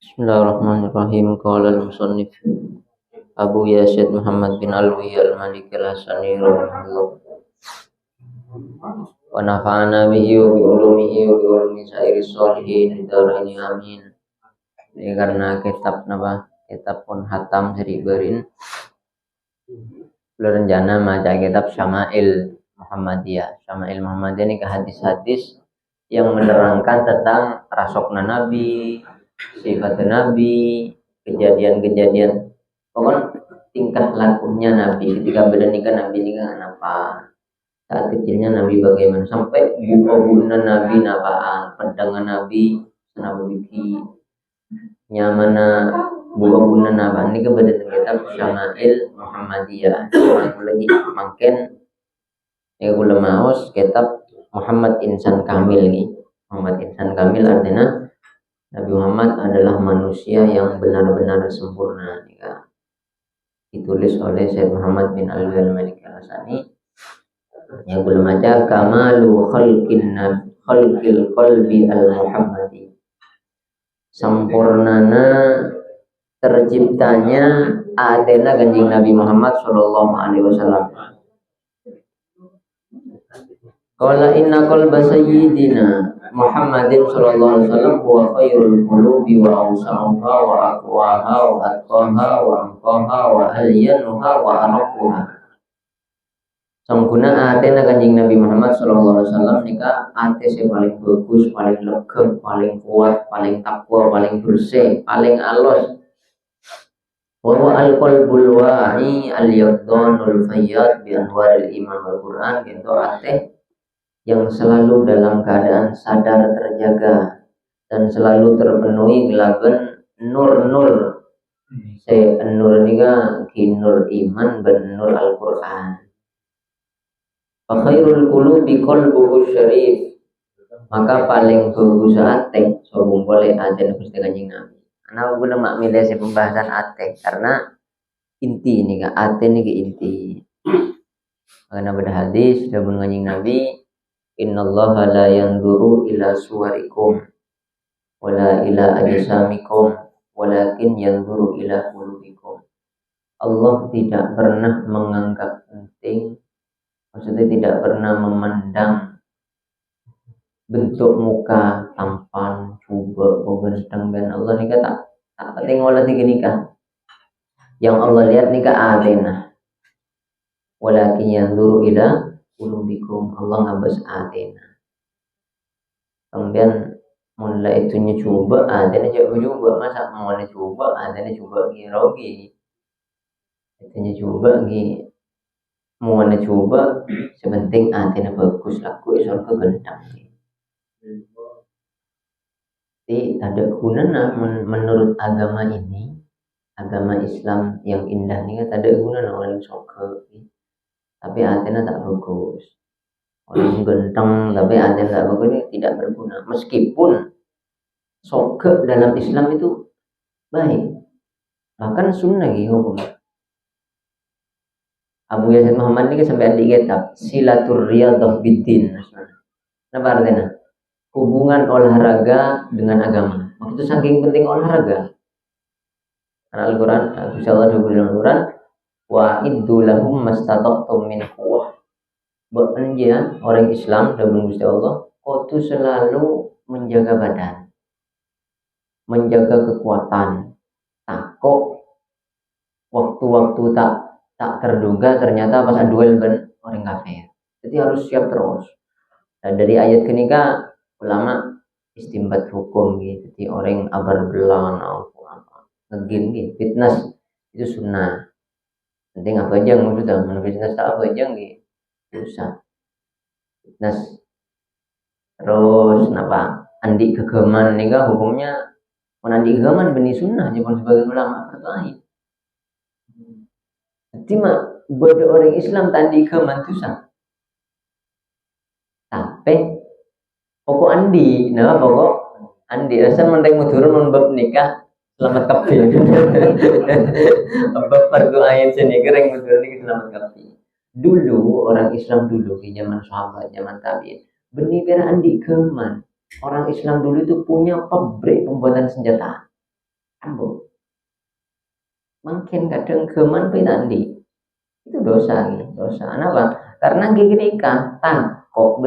Bismillahirrahmanirrahim. Qala al-musannif Abu Yazid Muhammad bin Alwi al-Malik al-Hasani rahimahullah. Wa nafa'ana bihi wa bi ulumihi wa bi ulumi sairi sholihin daraini amin. Ini karena kitab pun hatam seriberin. Belum rencana maca kitab Syama'il Muhammadiyah. Syama'il Muhammadiyah ini ke hadis-hadis yang menerangkan tentang rasokna Nabi, sifat Nabi, kejadian-kejadian, pokoknya tingkah lakunya Nabi ketika bernikah Nabi nikah apa, saat kecilnya Nabi bagaimana, sampai buka Nabi napaan, pedangan Nabi senabiki nyamana buka napa ini kebetulan kitab Syama'il Muhammadiyah. Lagi makin ya kula maos kitab Muhammad Insan Kamil ini. Muhammad Insan Kamil artinya Nabi Muhammad adalah manusia yang benar-benar sempurna. Ya. Ditulis oleh Syekh Muhammad bin Alwi al-Malik al-Hasani. Yang belum aja kamalu khalqil qalbi al-Muhammadi. Sempurnana terciptanya adena kanjeng Nabi Muhammad sallallahu alaihi wasallam. Qala inna qalba sayyidina Muhammadin sallallahu alaihi wasallam huwa khairul qulubi wa awsa'uha wa aqwaha wa atqaha wa anqaha wa alyanuha wa araqaha. Sangkuna atena kanjeng Nabi Muhammad sallallahu alaihi wasallam nika ate sing paling bagus, paling legem, paling kuat, paling takwa, paling bersih, paling alus. Wa huwa al-qalbul wa'i al-yaqdanul fayyad bi anwaril iman wal Qur'an gitu ate yang selalu dalam keadaan sadar terjaga dan selalu terpenuhi gelaban nur-nur. Nur nika nur iman ben nur Al-Qur'an. Fa khairul qulubi qalbuhu syarif. Maka paling bagus ate sobung boleh ate Gusti Kanjeng Nabi. Ana guna mak milih si pembahasan ate karena inti nika ate niki inti. Karena pada hadis dari Kanjeng Nabi innallaha la yanzuru ila suwarikum wala ila ajsamikum walakin yanzuru ila qulubikum. Allah tidak pernah menganggap penting, maksudnya tidak pernah memandang bentuk muka tampan coba ganteng dan Allah nikah tak penting olah tiga nikah. Yang Allah lihat nikah atena walakin yanzuru ila qulubikum. Allah ngabas atena. Kemudian mulai itunya coba atena coba masa mau coba atena coba girogi. Itunya coba gi mau coba sepenting atena bagus laku isor ke gentang. Jadi ada gunanya menurut agama ini, agama Islam yang indah ini kan ada gunanya orang soke. Tapi antena tak bagus. Orang genteng tapi antena tak bagus ini tidak berguna. Meskipun soke dalam Islam itu baik, bahkan sunnah gitu hukum. Abu Yazid Muhammad ini sampai ada kitab Silatur Riyadhah Biddin. Apa artinya? Hubungan olahraga dengan agama. Maksudnya saking penting olahraga. Karena Al-Quran, insyaallah dalam Al-Quran, wa iddu lahum mastata'tum min quwwah. Bekerja orang Islam dan Gusti Allah itu selalu menjaga badan, menjaga kekuatan. Takut waktu-waktu tak terduga ternyata pas duel ben orang kafir. Jadi harus siap terus. Dan dari ayat kenika ulama istimbat hukum gitu. Jadi orang abar belang apa ngegin gitu. Fitness itu sunnah. Penting apa aja maksudnya mana fitness tak apa aja gitu. Susah. Fitness terus napa andi kegeman nika hukumnya andi kegeman beni sunnah jepun sebagian ulama lain. Jadi mah bodoh orang Islam tandi kegeman susah. Tapi pokok andi, nah pokok andi asal mendeng turun membab nikah selamat kapi. Membab fardu ain sini kering turun nikah selamat kapi. Dulu orang Islam dulu di zaman sahabat, zaman tabi'in, benih andi keman. Orang Islam dulu itu punya pabrik pembuatan senjata. ambo. Makin kadang geman tadi itu dosa nih, dosa. Kenapa? Karena gini kata kok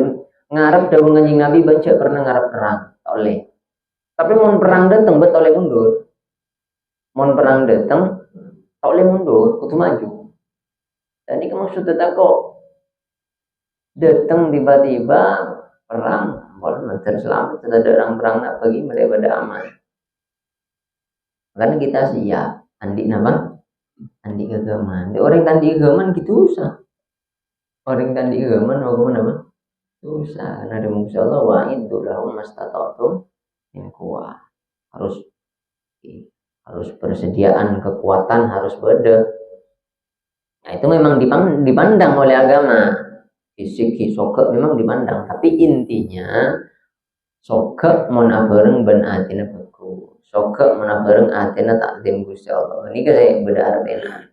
ngarep dawuh Kanjeng Nabi baca pernah ngarep perang, tak oleh. Tapi mau perang datang betul oleh mundur. Mau perang datang tak oleh mundur, kudu maju. Jadi maksudnya kok datang tiba-tiba perang, boleh mencari selamat, tidak ada orang perang nak bagi daripada aman. Karena kita siap, andi nama, andi kegaman. Orang tandi kegaman gitu usah. Orang tandi kegaman mau kemana apa? Usah. Karena ada musuh Allah wa itu lahum mastata'tum min quwwah. Harus persediaan kekuatan harus beda. Nah itu memang dipandang oleh agama. Fisik soke memang dipandang, tapi intinya soke mona bareng ben atina baku, soke mona bareng atina takdim Gusti Allah. Ini kan saya beda artinya.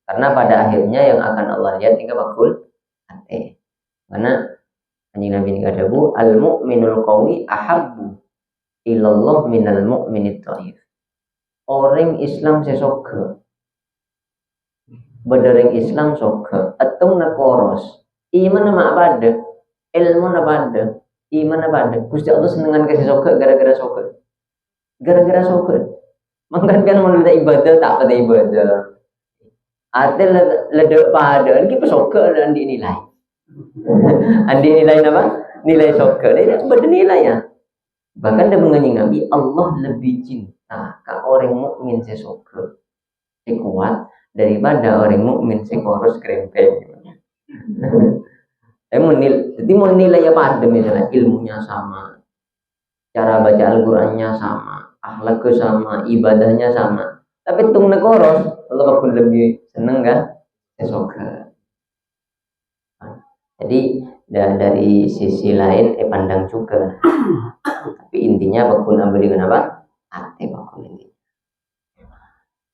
Karena pada akhirnya yang akan Allah lihat ini bakul ate. Karena Kanjeng Nabi ini katabu al mu'minul qawi ahabbu ilallah minal mu'minit dhaif. Orang Islam sesoke bedereng Islam soke atung nakoros iman nama pada ilmu nama pada iman nama pada Gusti Allah senengan kasih soke gara-gara soke mangkan kan mau ibadah tak pada ibadah ate ledek pada ini pesoke dan dinilai andi nilai apa nilai soke ini bernilai ya bahkan dia menganjing Nabi Allah lebih cinta ke orang mukmin sesoke kuat daripada orang mukmin sekoros krempeng. Jadi mau nilai apa ada misalnya ilmunya sama, cara baca Al-Qur'annya sama, akhlaknya sama, ibadahnya sama. Tapi tung nekoros, Allah pun lebih seneng kan? Sesoka. Jadi dari sisi lain pandang juga. Tapi intinya bakul ambil kenapa? Ate bakul ini.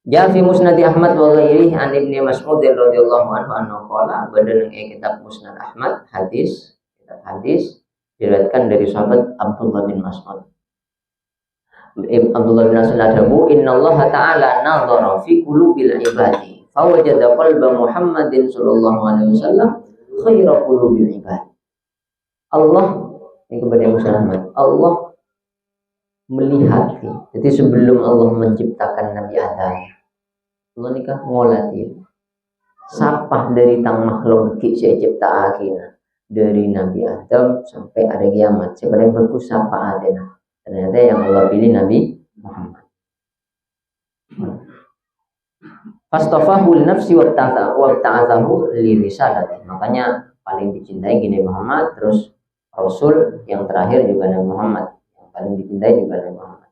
Ja fi Musnad Ahmad wa ghairihi an Ibnu Mas'ud radhiyallahu anhu annahu qala badan kitab Musnad Ahmad hadis diriwayatkan dari sahabat Abdullah bin Mas'ud. Abdullah bin Mas'ud adabu innallaha ta'ala nadhara fi qulubil ibadi fa wajada qalba Muhammadin sallallahu alaihi wasallam khairu qulubil ibad. Allah ini kepada Musnad Ahmad. Allah melihat. Jadi sebelum Allah menciptakan Nabi Adam, Allah nikah ngolati. Sapah dari tang makhluk saya cipta akhirnya dari Nabi Adam sampai hari kiamat. Sebenarnya bagus sapa adena. Ternyata yang Allah pilih Nabi Muhammad. Fastafahu nafsi wa ta'athahu li risalati. Makanya paling dicintai gini Muhammad, terus Rasul yang terakhir juga Nabi Muhammad. Paling dicintai juga Nabi Muhammad.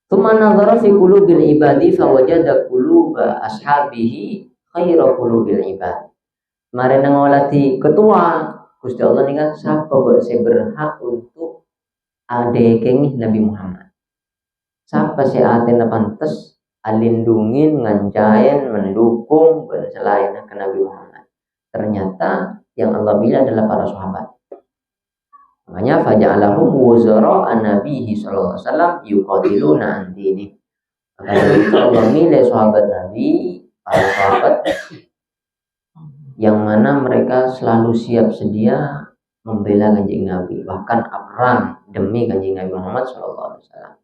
Tsumma nazara fi qulubil ibadi fa wajada quluba ashabihi khairu qulubil ibad. Mari ngolati ketua Gusti Allah nih kan siapa berhak untuk adekeng Nabi Muhammad. Siapa sih atena pantes alindungin ngancain mendukung selain ke Nabi Muhammad. Ternyata yang Allah pilih adalah para sahabat. Makanya faja'alahum wuzara an-nabihi sallallahu alaihi wasallam yuqatiluna an dini. Maka itu Allah milih sahabat Nabi, para sahabat yang mana mereka selalu siap sedia membela Kanjeng Nabi, bahkan perang demi Kanjeng Nabi Muhammad sallallahu alaihi wasallam.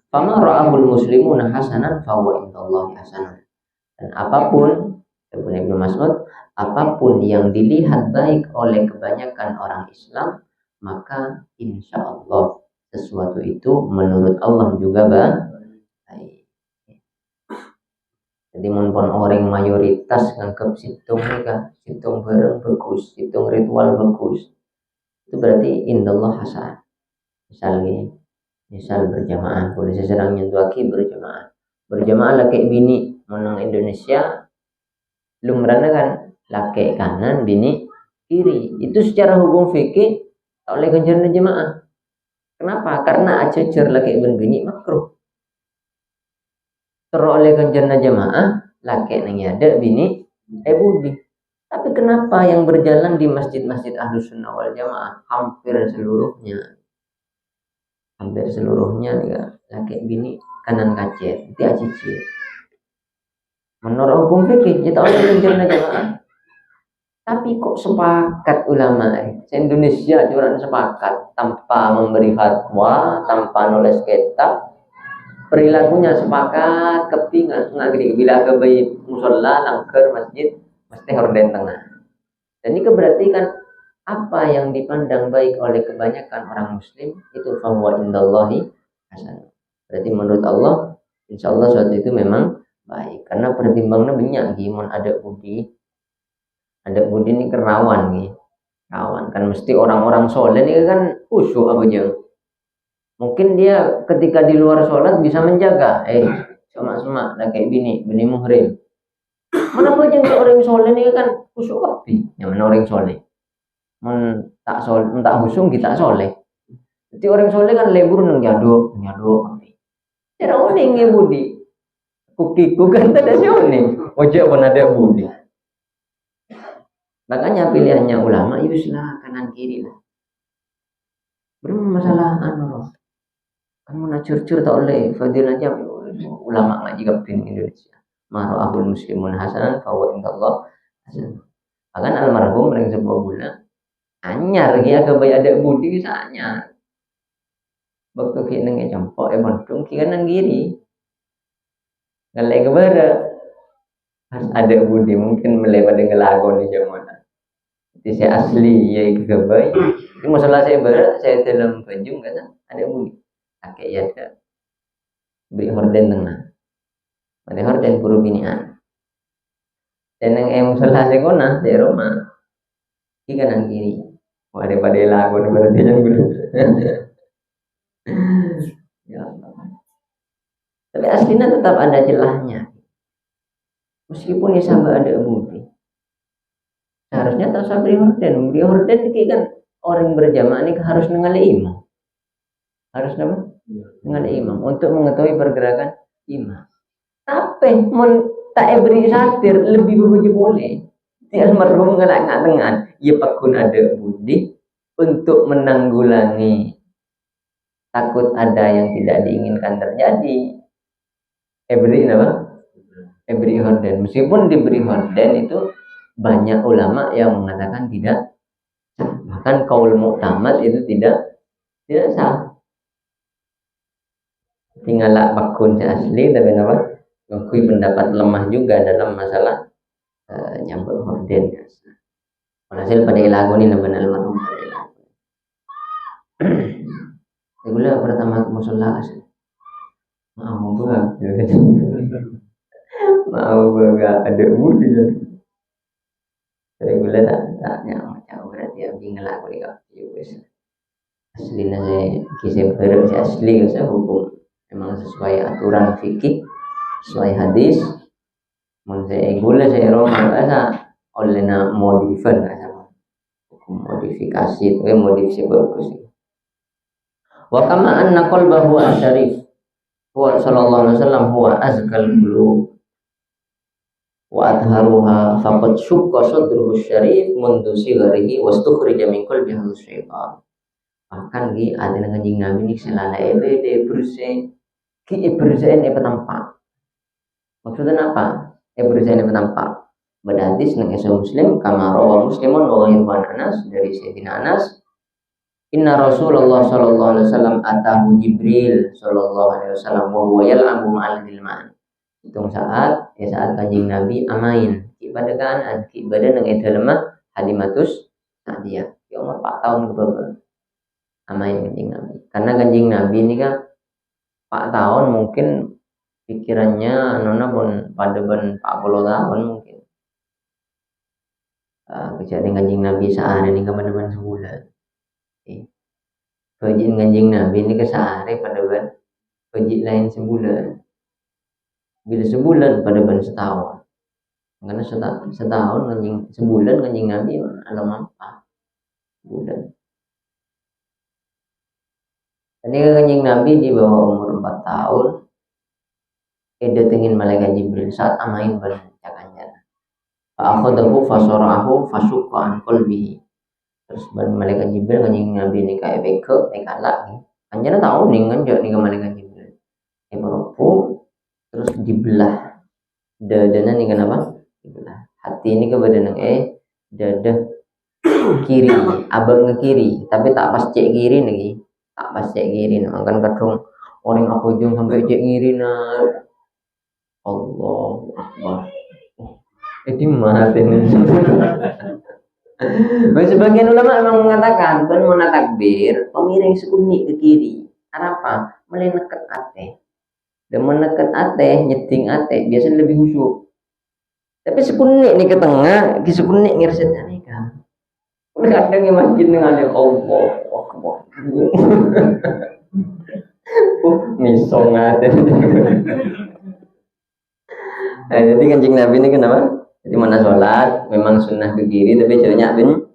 Fama ra'ahul muslimuna hasanan fa huwa indallahi hasanan. Dan apapun Ibnu Mas'ud, apapun yang dilihat baik oleh kebanyakan orang Islam, maka insya Allah sesuatu itu menurut Allah juga baik. Jadi mumpun orang mayoritas nganggap situng nikah, situng bareng bagus, situng ritual bagus, itu berarti indallah hasan. Misal berjamaah, boleh seserang nyentuh berjamaah laki bini menang Indonesia, lumrahnya kan laki kanan bini kiri, itu secara hukum fikih oleh ganjaran jemaah. Kenapa? Karena ajajar laki bini makruh. Terus oleh ganjaran jemaah laki nang ada bini budi. Tapi kenapa yang berjalan di masjid-masjid Ahlus Sunnah wal Jamaah hampir seluruhnya hampir seluruhnya nih laki bini kanan kacet itu acici. Menurut hukum fikih kita oleh menjadi jamaah. Tapi kok sepakat ulama Indonesia curang sepakat tanpa memberi fatwa, tanpa nulis kitab, perilakunya sepakat kepingan ngagri bila ke bayi musola langker masjid mesti horden tengah. Dan ini berarti kan apa yang dipandang baik oleh kebanyakan orang muslim itu fahuwa indallahi hasan. Berarti menurut Allah insya Allah suatu itu memang baik karena pertimbangannya banyak gimana ada budi ini kerawan nih rawan kan mesti orang-orang soleh ini kan khusyuk apa aja mungkin dia ketika di luar sholat bisa menjaga semak-semak dah kayak bini muhrim mana aja orang soleh ini kan khusyuk kapi yang mana orang soleh tak soleh tak khusyuk kita soleh jadi orang soleh kan lebur neng nyado kapi cara oning ya budi kukiku kan ada si oning ojek pun ada budi. Makanya pilihannya ulama yuslah kanan kiri lah. Bermasalah kamu nak curcur tak oleh fadilah aja ulama ngaji kapin Indonesia. Marahul muslimun hasanan fawa indallah hasan. Akan almarhum yang sebuah bulan anyar dia ke bayar ada budi bisa anyar. Waktu kita nengah campur bandung kanan kiri. Ngalai kebara harus ada budi mungkin melewat dengan lagu ni zaman. Jadi saya asli ya kebaik. Ini masalah saya berat, saya dalam baju kan ada bunyi. Kakek ya ada. Beri horden tengah. Ada horden buru binian. Dan yang masalah saya kona di rumah. Di kanan kiri. Pada lagu ni berarti yang guru. Ya Allah. Tapi aslinya tetap ada celahnya. Meskipun ya sama ada budi. Harusnya tak usah beri horden kan orang berjamaah ini harus mengenali imam. Harus apa? Mengenali imam untuk mengetahui pergerakan imam. Tapi mun tak beri satir lebih beruji boleh. Dia merhum ngelak dengan ia pakun ada budi untuk menanggulangi takut ada yang tidak diinginkan terjadi. Beri apa? Beri horden. Meskipun diberi horden itu banyak ulama yang mengatakan tidak sah. Bahkan kaul muktamad itu tidak sah. Tinggallah bakun asli tapi apa? Mengakui pendapat lemah juga dalam masalah nyambut horden. Hasil pada ilago ini benar almarhum pada ilago. Segala pertama musola asli. Mau gak ada budi ya. Reguler tak macam berarti abdi ngelak boleh kau wes aslinya saya kisah berus asli saya hukum memang sesuai aturan fikih sesuai hadis mun saya gula saya romah bahasa oleh nak modifan sama hukum modifikasi itu modifikasi bagus wa kama anna qalbahu asyarif huwa sallallahu alaihi wasallam huwa azkal qulub wa adharuha faqad syukka sadruhu syarif mundu sigarihi wastukhrija min qalbihi syaitan. Bahkan di ada kanjing Nabi ni selala de berusaha ki berusaha ni petampak. Maksudnya apa? Berusaha ni petampak. Berhadis nang Sahih Muslim kama rawa Muslimun wa ghairu Anas dari Sayyidina Anas inna Rasulullah sallallahu alaihi wasallam atahu Jibril sallallahu alaihi wasallam wa huwa yal'abu ma'al gilman. Hitung saat kanjing Nabi amain ibadah kan ibadah nang itu lemah Halimatus Sa'diyah ya umur 4 tahun ke bawah amain kanjing Nabi karena kanjing Nabi ini kan 4 tahun mungkin pikirannya nona pun pada ben 40 tahun mungkin kejadian kanjing Nabi sehari ini kan benar-benar sebulan kejadian kanjing Nabi ini ke sehari pada ben kejadian lain sebulan bila sebulan pada ban setahun karena setahun kanjing sebulan kanjing Nabi alam apa bulan jadi kanjing Nabi di bawah umur 4 tahun datengin malaikat Jibril saat amain bercakannya fa'akhadahu fasarahu fasyukka an qalbihi terus malaikat Jibril kanjing Nabi ini kayak beke kalak Anjana tahu nih kan nih malaikat Jibril. Meropo terus dibelah dadanya nih kenapa? Dibelah. Hati ini ke badan dada kiri, abang ke kiri, tapi tak pas cek kiri nih, tak pas cek kiri, nah kan kadang orang apa ujung sampai cek kiri nah, Allah Akbar. Jadi mati nih. Sebagian ulama memang mengatakan kan mau takbir, pemiring sekuni ke kiri. Apa? Meleneket ate. Dan menekan ate, nyeting ate, biasanya lebih khusyuk. Tapi sekuni nih ke tengah, di sekuni ngersetnya nih kan. Udah kadang yang masjid dengan Allah Akbar. Misong ate. Nah, jadi kancing Nabi ini kenapa? Jadi mana sholat memang sunnah ke kiri tapi caranya banyak.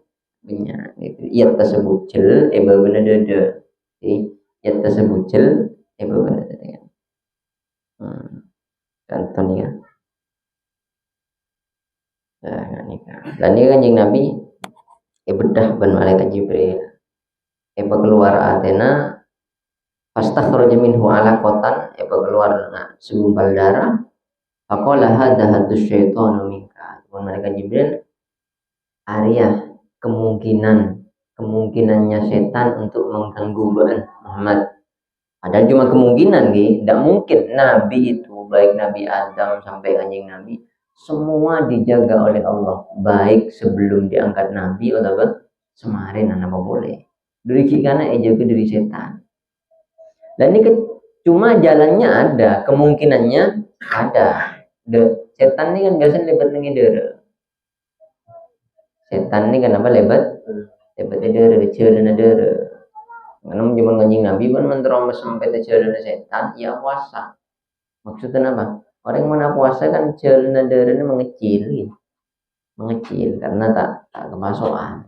Iya tersebut cel, bener dada. Iya tersebut cel, bener dada. Contohnya. Nah, ini kan. Dan ini kancing Nabi bedah ban malaikat Jibril. Keluar Athena, fastakhraja minhu alaqatan, keluar segumpal darah. Faqala hadza hadus syaitanu minka. Malaikat Jibril Arya kemungkinannya setan untuk mengganggu Muhammad. Padahal cuma kemungkinan, tidak mungkin Nabi itu baik Nabi Adam sampai anjing Nabi semua dijaga oleh Allah, baik sebelum diangkat Nabi atau semarin anak boleh. Dari karena jaga dari setan. Dan ini cuma jalannya ada, kemungkinannya ada. Setan ini kan biasanya lebat ngidera. Setan ini kenapa lebat? Lebat ngidera, kecil dan ngidera. Karena zaman kanjeng Nabi pun menterombos sampai kecil dan setan, ya puasa. Maksudnya apa? Orang mana puasa kan kecil dan ngidera ini mengecil karena tak kemasukan.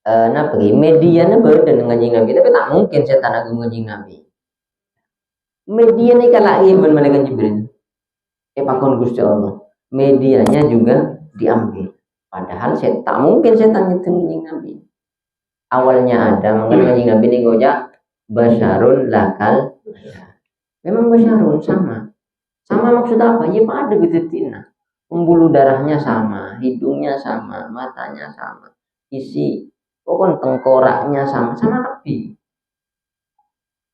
Nah, pergi medianya beda dengan kanjeng Nabi, tapi tak mungkin setan agung kanjeng Nabi. Media ini kalah iman malaikat Jibril. Pakon Gusti Allah. Medianya juga diambil. Padahal tak mungkin setan itu kanjeng Nabi. Awalnya ada, makanya kanjeng Nabi ini gojak basyarun lakal. Memang basyarun sama. Sama maksud apa? Ya pada getetina. Pembuluh darahnya sama, hidungnya sama, matanya sama, isi pokoknya tengkoraknya sama tapi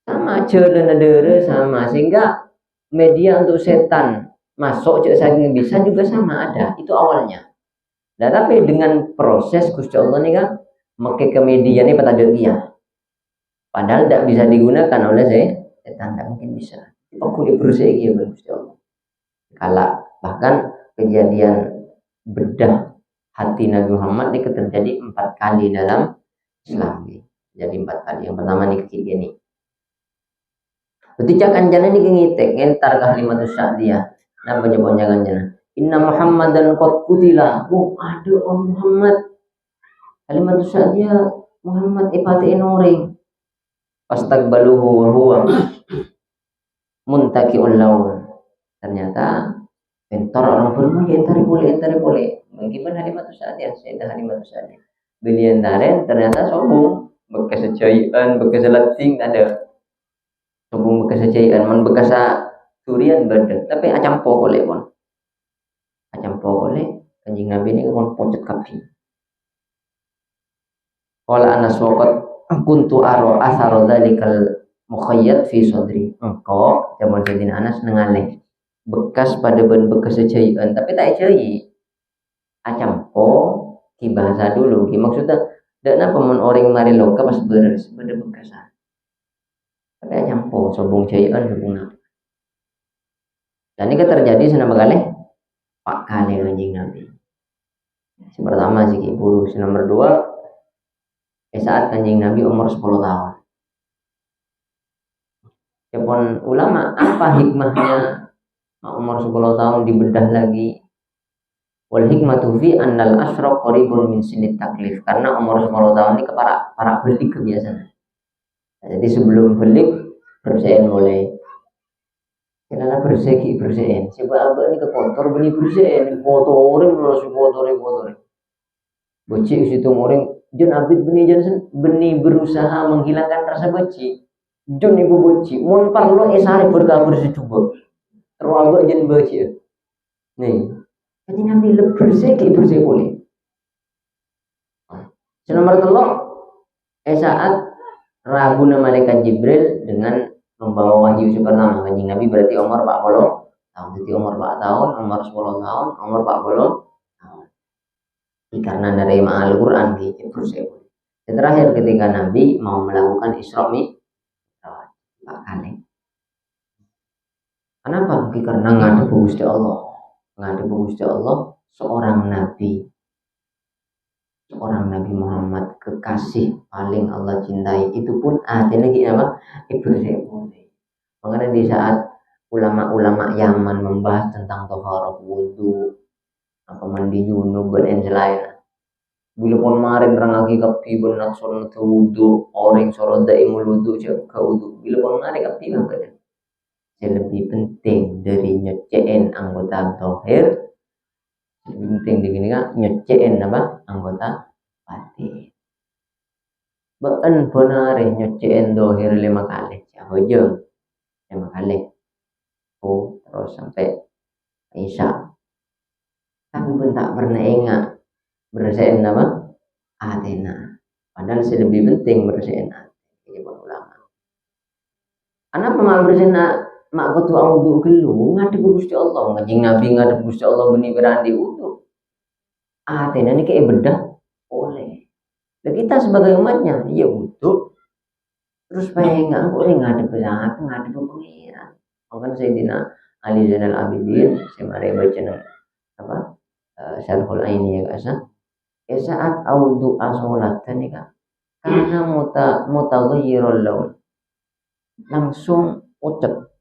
sama cedera sama, sehingga media untuk setan masuk cek saking bisa juga sama ada, itu awalnya. Nah, tapi dengan proses Gusti Allah ini kan make ke media ini petajud dia, padahal tidak bisa digunakan oleh setan, tidak mungkin bisa. Kulit bersih gitu Gusti Allah. Kalau bahkan kejadian bedah hati Nabi Muhammad ini terjadi 4 kali dalam Islam. Jadi 4 kali. Yang pertama nih ketiga nih. Ketika kanjana ini ngitek ngentar kalimat sa'diyah. Nah banyak kanjana. Inna Muhammadan qad qutila. Oh ada Muhammad. Kalimat sa'diyah Muhammad ipati inoring. Fastaqbaluhu wa huwa muntaqiul laun. Ternyata entar orang berumah ya entar boleh. Mungkin kalimat sa'diyah, saya kalimat sa'diyah. Belian daren ternyata sombong. Bekas secaian, bekas lating ada. Sombong bekas secaian, man bekas durian badan. Tapi acam pokole mon. Acam pokole kanjing Nabi ini kon pocet kapi. Qala Anas waqat kuntu aro asaro dzalikal mukhayyat fi sadri. Engkau zaman Sayyidina Anas nengaleh bekas pada ban bekas secaian, tapi tak cai. Acam po ki bahasa dulu, ki maksudnya dan apa mun orang mari loka pas beres pada bekasan. Tapi acam po sobong caian sobong nabi. Dan ini terjadi senapa kali? 4 kali kanjing Nabi. Yang pertama sih ibu, nomor 2 saat kanjing Nabi umur 10 tahun. Siapun ulama apa hikmahnya umur 10 tahun dibedah lagi? Wal hikmatu fi annal asyraq qaribun min sinit taklif. Karena umur 10 tahun ini para belik kebiasaan. Jadi sebelum belik bersihin mulai. Karena bersihin. Siapa abang ini ke kotor beli bersihin, kotorin terus kotorin. Bocil situ orang John Abid beni berusaha menghilangkan rasa benci. John ibu benci, mun parlo esare berkabur secoba. Terlalu jen benci. Nih, jadi Nabi bersih boleh. Nomor telok, saat raguna malaikat Jibril dengan membawa wahyu pertama kanjeng Nabi berarti umur 40 tahun. Jadi umur 4 tahun, umur 10 tahun, umur 40 tahun. Karena dari Al-Quran gitu bersih. Dan terakhir ketika Nabi mau melakukan Isra Mi'raj kali. Kenapa? Karena ngadep Gusti Allah. Ngadep Gusti Allah seorang Nabi Muhammad kekasih paling Allah cintai itu pun lagi apa? Ibrahim. Makanya di saat ulama-ulama Yaman membahas tentang toharoh wudu, apa mandi junub dan lain. Bila pun marin orang lagi kapi benak solat wudu, orang sorot daimul wudu ke wudu. Bila pun marin kapi apa dia? Lebih penting dari nyecein anggota tohir, lebih penting di sini kan nyecein apa anggota batin. Baen bonare nyecein tohir 5 kali, siapa aja 5 kali. Oh, terus sampai Isya. Tapi pun tak pernah ingat bersihin nama Athena. Padahal lebih penting bersihin hati. Ulama. Kenapa mal bersihin mak ketua wudu gelu ngadep Gusti Allah, ngajing Nabi ngadep Gusti Allah beni berandi wudu. Athena ini kayak bedah oleh. Dan kita sebagai umatnya, ya wudu. Terus pengen ngadep besangat ngadep pengiran. Makanya Sayyidina Ali Zainal Abidin saya mari baca apa Syarhul Aini ya guys. Saat audu asolat ini kan karena mutaghayyirul laun langsung ucap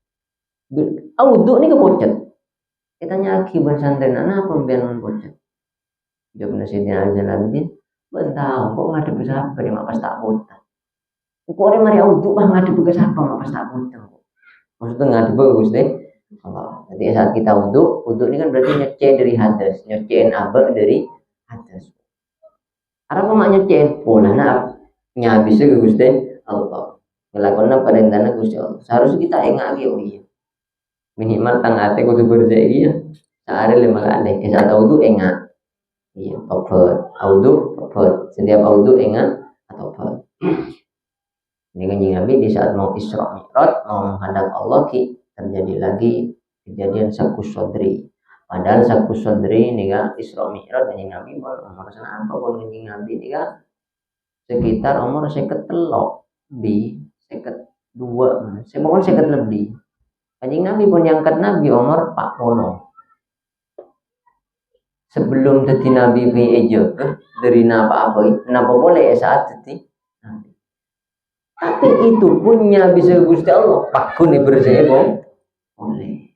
audu ini kebocet kita nyaki bersantren anak pembiaran bocet jawab Sayyidina Ali Zainal Abidin bentang kok ngadep siapa dia pas tak bocet kok orang mari audu bah ngadep siapa pas tak bocet maksudnya ngadep bagus deh. Jadi saat kita wudu ini kan berarti nyece dari hadas, nyecein abad dari hadas. Apa maknya nyecein? Pola nya bisa ke Gusti Allah. Ngelakukan perintahnya Gusti Allah. Seharusnya kita ingat lagi, oh iya. Minimal tangate kudu bersih ya. Sehari 5 kali. Saat wudu ingat. Iya, tobat. Wudu tobat. Setiap wudu ingat atau tobat. Ini kan Nabi di saat mau Isra Mi'raj mau menghadap Allah terjadi lagi kejadian sakus sodri. Padahal sakus sodri ini kan Isra Mi'raj dengan Nabi umur sana apa pun dengan Nabi ini kan sekitar umur 53 bi 52 saya lebih. Kanjeng Nabi pun yang Nabi umur 40. Sebelum jadi Nabi aja dari napa boleh saat jadi Nabi. Tapi itu punya bisa Gusti Allah pakun bersih boleh.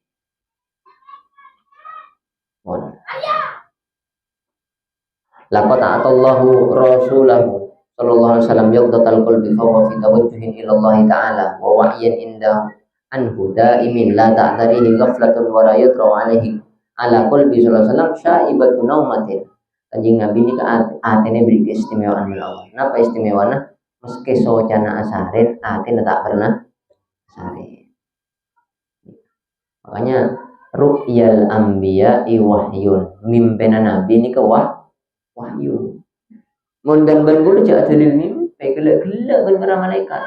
Laqad ta'atallahu rasulahu sallallahu alaihi wasallam yaqdatal qalbi fa huwa fi tawajjuhin ila Allah ta'ala wa wa'yan inda anhu daimin la ta'tarihi ghaflatun wa la yatra alaihi ala qalbi sallallahu alaihi wasallam syaibatu naumatin. Kanjeng Nabi ini atene beri keistimewaan Allah. Napa istimewanya? Meski socana asarin atene tak pernah asarin. Makanya ru'yal anbiya wahyun, mimpinan Nabi ini ke wahyu. Mundan ban bulu jak dalil mimpi gelak-gelak kan para malaikat.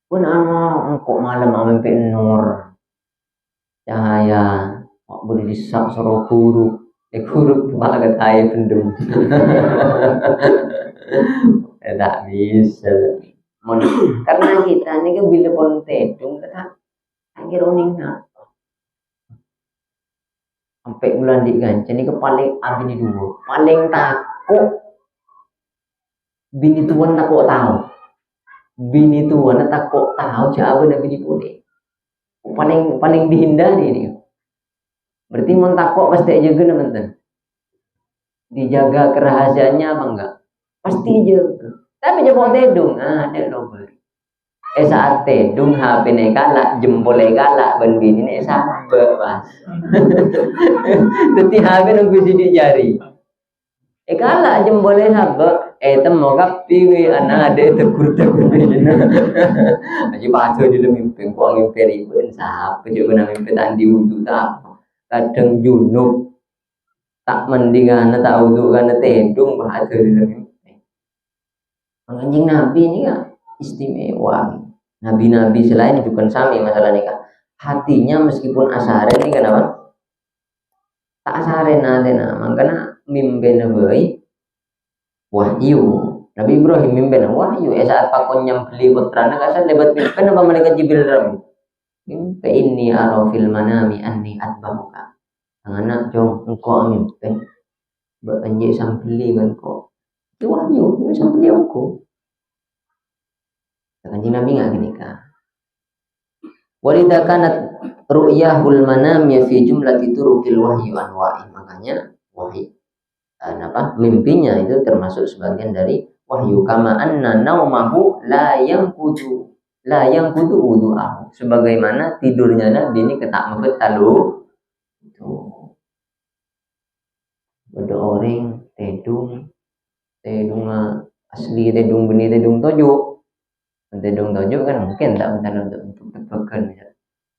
Pun engkau malam mimpi nur. Cahaya kok boleh disak suruh huruf. Huruf banget air pendem. Tak bisa. Karena kita ini kan bila pun tedung kita akhir oning sampai bulan di gancan ini paling abini dulu paling takut bini tuan takut tahu bini tuan takut tahu siapa dan bini boleh paling dihindari ini berarti mau takut pasti jaga teman-teman dijaga kerahasiaannya apa enggak pasti jaga tapi jangan tedung ada nomor saat tedung HP ne galak jempolnya galak ban bini ne sabar mas. Dadi HP nunggu sidik jari Kala jembole sabak temo kapi anak ade tegur-tegur dina. Aji pacu di mimpi kok mimpi ribet sapa coba nang mimpi tandi wudu tak. Kadang junub tak mendingan tak wudu kan tedung pacu di mimpi. Anjing Nabi ini kan istimewa. Nabi-nabi selain juga sami masalah nikah. Hatinya meskipun asare ini kenapa? Tak asare nanti makanya mimpi nabi wahyu. Nabi Ibrahim mimpi wahyu. Saat pakon nyambeli putrana kasar lebat mimpi apa malaikat Jibril rabu. Mimpi ini arafil manami anni atbahuka. Anak jong engkau mimpi beranjak sambeli kan kok. Itu wahyu, itu sambeli aku. Kanjeng Nabi nggak gini kan. Walidha kanat ru'yahul manam ya fi jumlati turukil wahyu anwa'i. Makanya wahyu mimpinya itu termasuk sebagian dari wahyu. Kama anna naumahu la yang kudu wudu'ahu. Sebagaimana tidurnya Nabi ini ketak mengetalu itu ada orang tedung asli tedung benih tedung tojo kan mungkin tak benar untuk tebakan ya.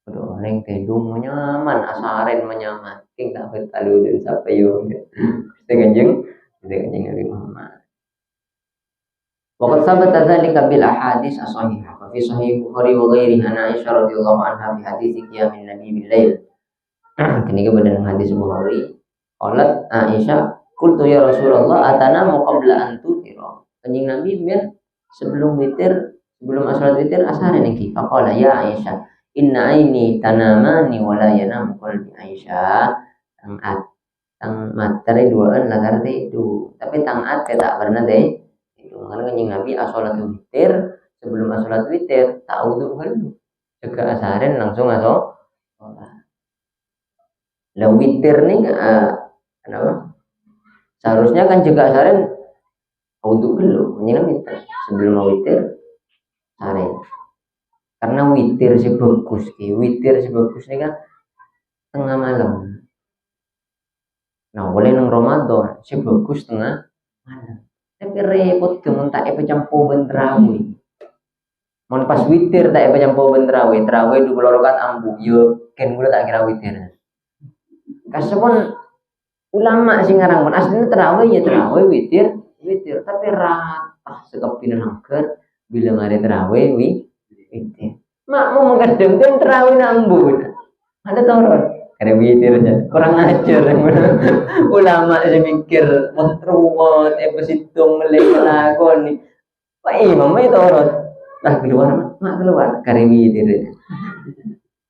Ada orang tedung menyaman asaren menyaman king tak betalu dan sampai yo kita kanjeng Nabi Muhammad. Waqad sabata dzalika bil ahadits as-sahihah fi sahih Bukhari wa ghairihi an Aisyah radhiyallahu anha fi hadits qiyamin nabi bil lail. Kini kebenaran hadis Bukhari. Qalat Aisyah, qultu ya Rasulullah atanamu qabla an tutira. Kanjeng Nabi biar sebelum salat witir asar niki. Faqala ya Aisyah, inna aini tanamani wa la yanam qalbi. Aisyah, tang materi duaan lagar itu. Tapi tang tak pernah deh. Karena kanjeng Nabi asolat witir sebelum asolat witir tak wudu dulu. Juga asarin langsung aso. Lah witir nih kenapa? Seharusnya kan juga asarin wudu dulu. Kanjeng Nabi sebelum witir asarin. Karena witir sebagus nih kan tengah malam. Nah boleh nang Ramadan sebagus tengah malam. Tapi repot kemun tak pecampo benterawi. Mon pas witir tak pecampo benterawi, terawih 20 rakaat ambu. Yo ken mula tak kira witir. Kasepon ulama sing ngarang pun aslinya terawih ya terawih witir, tapi rata sekepin langker bila mari terawih witir. Mak mau mengkadeng kan terawih ambu. Ada toron. Karena witir aja kurang ajar ulama aja mikir montruwot besitung melek lakon pak imam itu orang keluar karena witir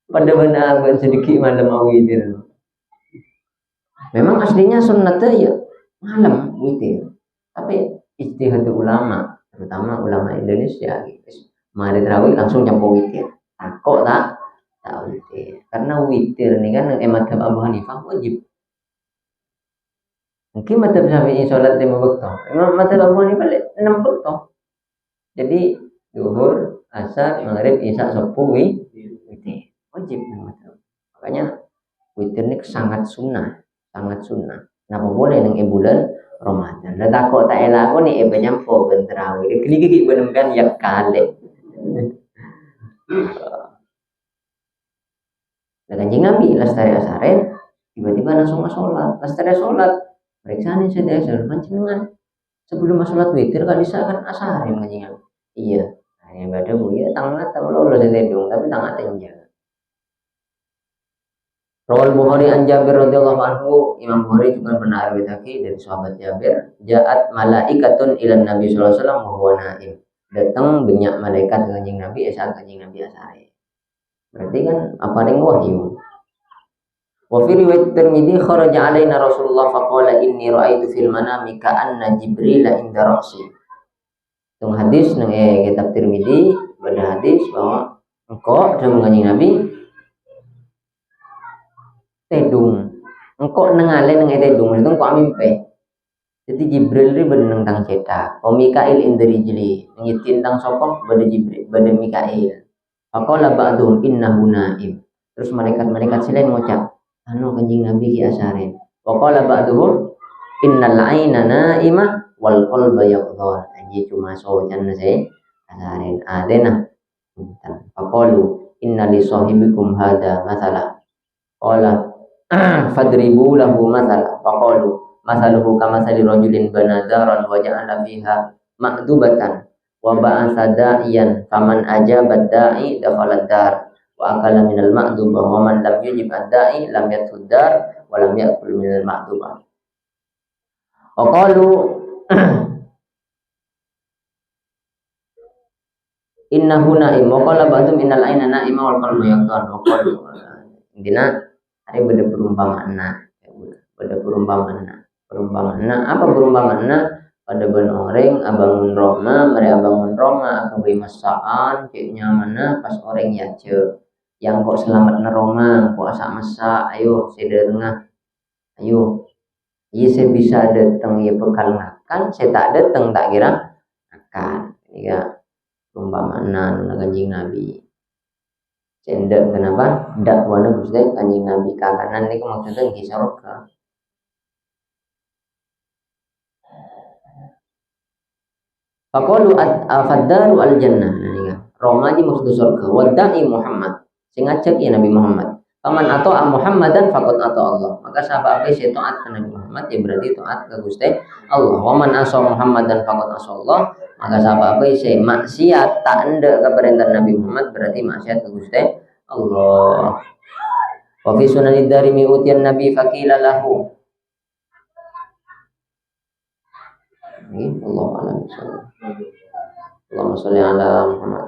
pada benar sedikit malam witir. Memang aslinya sunnatnya ya malam witir, tapi ijtihad ulama terutama ulama Indonesia mari terawih langsung campur witir takut tak witir. Karena witir ini kan madhab Abu Hanifah wajib. Mungkin madhab Syafi'i sholat 5 waktu. Emang madhab Abu Hanifah 6 waktu. Jadi zuhur, asar, maghrib, isya, subuh witir. Wajib madhab. Makanya witir ini sangat sunnah. Kenapa boleh nang bulan Ramadan? Lah takut tak elak ni nyampo ben tarawih. Gigi benemkan yak kale. Kanjeng Nabi lestari asaren tiba-tiba langsung sholat. Lestari sholat periksaan saya asar panjenengan sebelum sholat witir kan bisa kan asaren kanjeng Nabi. Iya. Nah, ibadah mulia tangan lo sededung tapi tangan tenja. Rawal Bukhari an Jabir radhiyallahu anhu, Imam Bukhari juga pernah riwayatkan dari sahabat Jabir, ja'at malaikatun ilan Nabi sallallahu alaihi wasallam wa huwa naim. Datang banyak malaikat ke kanjeng Nabi saat kanjeng Nabi asare. Berarti kan apa ring wahyu. Wa fi riwayat Tirmidzi kharaja alaina Rasulullah faqala inni ra'aitu fil manami ka'anna Jibril inda ra'si. Tung hadis nang kitab Tirmidzi pada hadis bahwa engkau dengan kanjeng Nabi tedung engkau nengale neng tedung itu engkau mimpi. Jadi Jibril ini benang tang cetak. O Mikail indri jeli ngitin tang sokok pada Jibril pada Mikail. Faqala ba'dhum innahu naim. Terus malaikat selain ngucap, anu kanjing Nabi ki asaren. Faqala ba'dhum innal aina naimah wal qalba yaqdhan. Aji cuma sojan se asarin adena. Faqalu inna li sahibikum hada mathala. Qala fadribu lahu mathala. Faqalu masaluhu kamathali rajulin bana daran wa ja'ala fiha ma'dubatan wa ba'atha da'iyan faman ajaba da'i dakhala dar wa akala minal ma'dubah wa man lam yujib ad-da'i lam yadkhul dar wa lam ya'kul minal ma'dubah. Wa qalu innahu na'im wa qala ba'dhum innal aina na'ima wal qalbu yaqdhan. Wa qalu intina ari beda perumpamaan. Beda perumpamaan apa perumpamaan pada ben orang abangun Roma mereka bangun Roma akabai masaan kayaknya mana pas orang ya yang kok selamat na Roma kok asak masa ayo saya tengah ayo iya saya bisa datang ya bekal makan saya tak datang tak kira akan ya perumpamaan na kanjing Nabi cendek kenapa dakwana Gusti kanjing Nabi kakanan ini maksudnya kisah roka. Faqalu faddaru al jannah. Roma ji maksud surga. Wadda'i Muhammad. Sing ngajak ya Nabi Muhammad. Paman ata'a Muhammadan faqad ata'a Allah. Maka siapa apa sing taat ke Nabi Muhammad ya berarti taat ke Gusti Allah. Wa man asa Muhammadan faqad asa Allah. Maka siapa apa sing maksiat tak endek ke perintah Nabi Muhammad berarti maksiat ke Gusti Allah. Wa fi sunanid darimi utiyan Nabi faqila lahu. Allah alam. Allahumma sholli ala Muhammad.